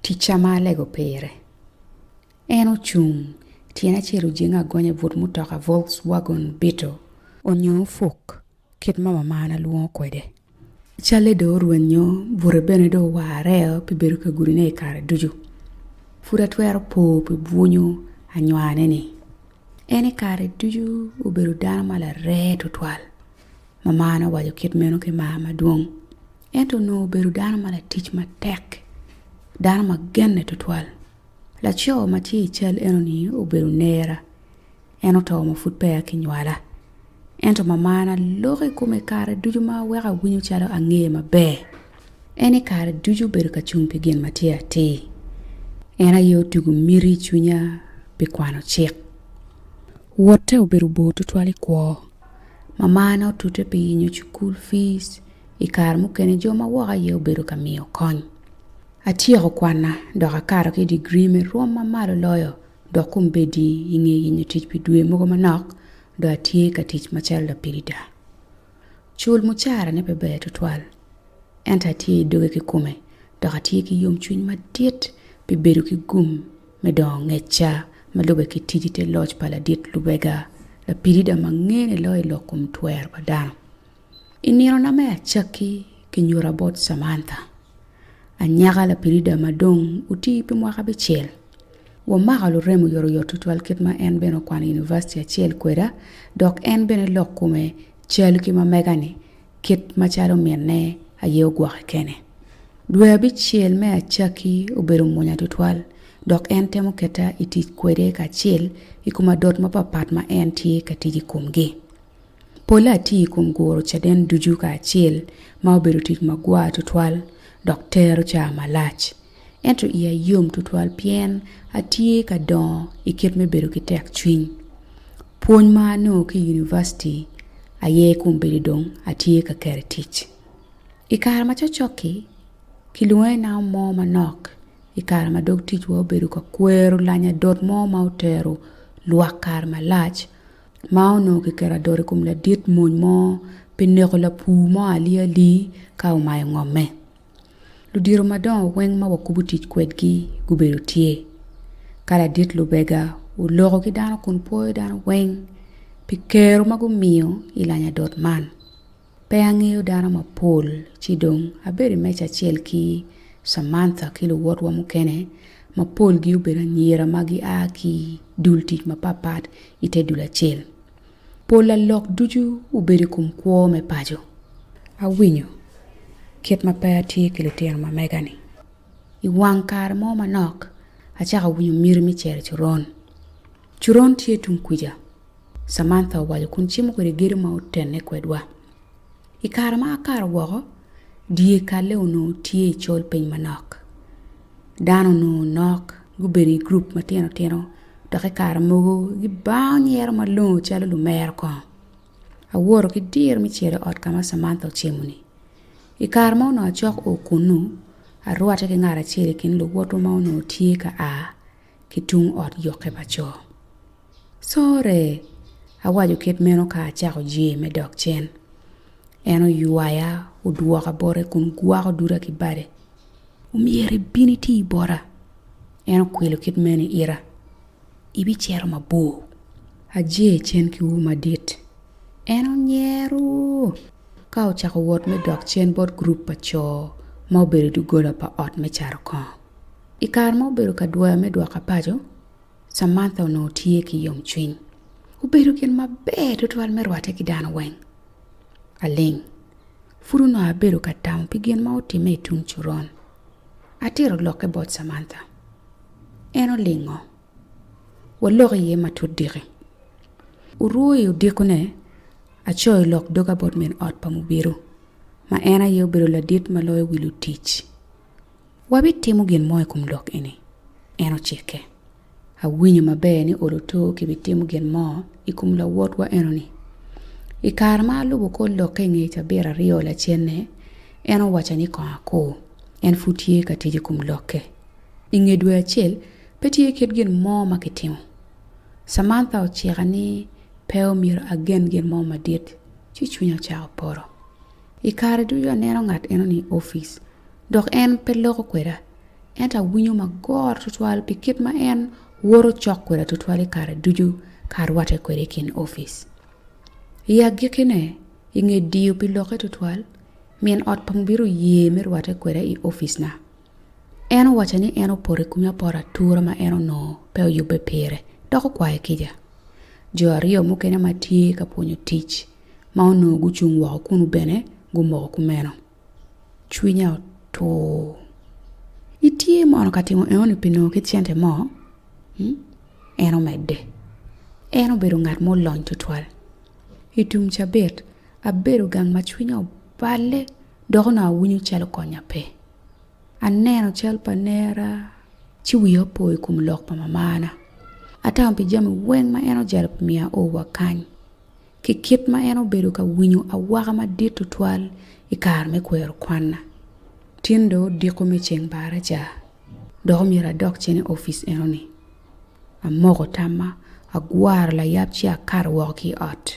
Tica malego pere. En ochung' tiene achiel ojing' agonya but mutoka Volkswagen Beetle. Onyo fuk kit mama mana luongo kwede. Chale do ruenyo bure bene do wareo pi beru ka gurine kare duju. Fura twero po pi buonyo anywane ni. Ene kare duju uberu dana mala re tutwal. Mamana wajo kit meno ke mama duong. Ento no uberu dana mala tich ma tek. Dana ma genne tutwal. La chio ma chi chal eno ni uberu nera. Eno tawo ma futpea kinywala. Ento mamana loge kume kare duju ma weka winyo chalo ange ma be. Ene kare duju beru ka chumpi gen matia te. Ena yo tugu miri chunya bikwano chik. Wote uberu bo tutwali kwa. Mamana utute pi inyo chukul fees. Ikar mukene jo ma waka ye uberu ka miyo kony. Atiro kwana doka karo ki degree me roma malo loyo dokum bedi inge inyo tich pi duwe mugo manok do atie ka tich machal da pirida. Chul muchara ne pebe tutwal. Enta atie doge ki kume doka atie ki yom chuny ma diet pi beru ki gum me do ngecha malube ki tijite loj pala diet lubega la pirida mangene loy lokum tuwer badano. Iniro na me achaki ki nyura bot Samantha. Anyaga la pirida madong uti pi mwaka bichel. Wamaga lo remu yoro yotutwal kit ma en beno kwana university a chel kweda dok en bene lokume chel ki ma megani kit ma chalo mienne a yeo gwaka kene. Dwe bichel me achaki uberu mwonya tutwal dok en temo keta iti kwede ka chel ikuma dot mapapat ma en tiye ka tiji kumgi. Pola ti kumgoro chaden duju ka chel ma uberu tit magwa tutwal dokter cha malach. Ento iya yom tutwal pien atie ka don ikit me beru ki tek chwiny. Puony ma no ki university aye kumbedi dong atie ka kere tich. Ikara ma chochoki kiluwe na mo manok. Ikara ma dog tich wa beru ka kweru lanya dot mo ma utero luakar malach. Mao no ki kera dore kum la dit mony mo pineko la pu mo ali ka umayo ngome. Ludiro madon weng ma wakubu tich kwedgi guberu tie. Kala dit lubega ulogo ki dano kun poyo dano weng pikero magumiyo ilanya dot man. Peangeo dano mapol chidong aberi mecha chiel ki Samantha kilo wotwa mukene mapol gi ubera nyira magi aki dul tich mapapat ite dula chiel. Pola lok duju uberi kumkwo me pajo. Awinyo. Kit mapaya tie kilitian ma megani. Iwang kar mo manok achaka winyo mirimi chere churon. Churon tie tunkuja. Samantha wajo kunchimu kwe giri ma utene kwedwa. Ikar ma akar wako die kale uno tie chol peny manok. Dano no nok guberi group mateno teno doke kar mogo gibao nyero malungo chalo lumer ko. Aworo ki dir mi chere ot kama Samantha uchimuni. Ikar ma uno achok okunu arwate ki ngara chere kin lo woto ma uno tie ka kitung ot yoke bacho. Sore awajo kit meno ka achako jie me dok chen. Eno yuaya uduwaka bore kun guwako dura ki bade. Umiere bini ti bora. Eno kwilo kit meni ira. Ibi chero mabu. Ajie chen ki uma dit. Eno nyeru. Ka uchako wot me dok chen bot group pa cho. Ma uberi du gola pa ot me charo kon. Ikar ma uberu ka duwa me duwa ka pajo. Samantha no tie ki yom chwin. Uberu kien mabe tutwal me rwate ki dano weng. Aling. Furu no aberu ka tam pigien ma utime itung churon. Atiro loke bot Samantha. Eno lingo. Waloke ye matudiri. Uruwe udikune. Achoy lok doga bot men ot pa mubiru. Ma ena ye uberu la dit maloy wilu tich. Wabit timu gen moe kum lok ini. Eno chike. Awinyo mabe ni oloto kibitimu gen mo ikum la wotwa eno ni. Ikar ma lubo ko loke nge chabira rio la chene. Eno wachani ko ako. En futie katiji kum loke. Inge dwe achil petie kit gen mo makitimu. Samantha ochirani peo mir agen gen mo madit. Chichunya chao poro. Ikar duyo neno ngat eno ni office. Dok en pe loko kweda. enta winyo magor tutwal pikit ma en woro chok kweda tutwal kare duju kar wate kweda kin office. Ya gikine inge diyo piloke tutwal mien ot pambiro yemer wate kweda i office na. Eno wachani eno pore kumya pora tura ma eno no peo yube pere. Doko kwae kija. Jo ariyo mukene matie ka puonyo tich. Ma ono guchung wako kunu bene gumoko kumeno. Chwinya to. Itie mono katimo eno pino kitiente mo. Eno medde. Eno bedo ngat mo lony tutwal. Itum chabet. Abedo gang machwinya bale. Doko na winyo chalo konya pe. Aneno chal panera. Chiwi opoi kumlok pa mamana. Ata mpijami weng ma eno jalp mia owa kany. Kikit ma eno bedo ka winyo awaka ma dito twal ikar me kwero kwana. Tindo diko me cheng bara ja. Doko mira dok chene office eno ni. Amoko tama agwar la yapchi akar waki ot.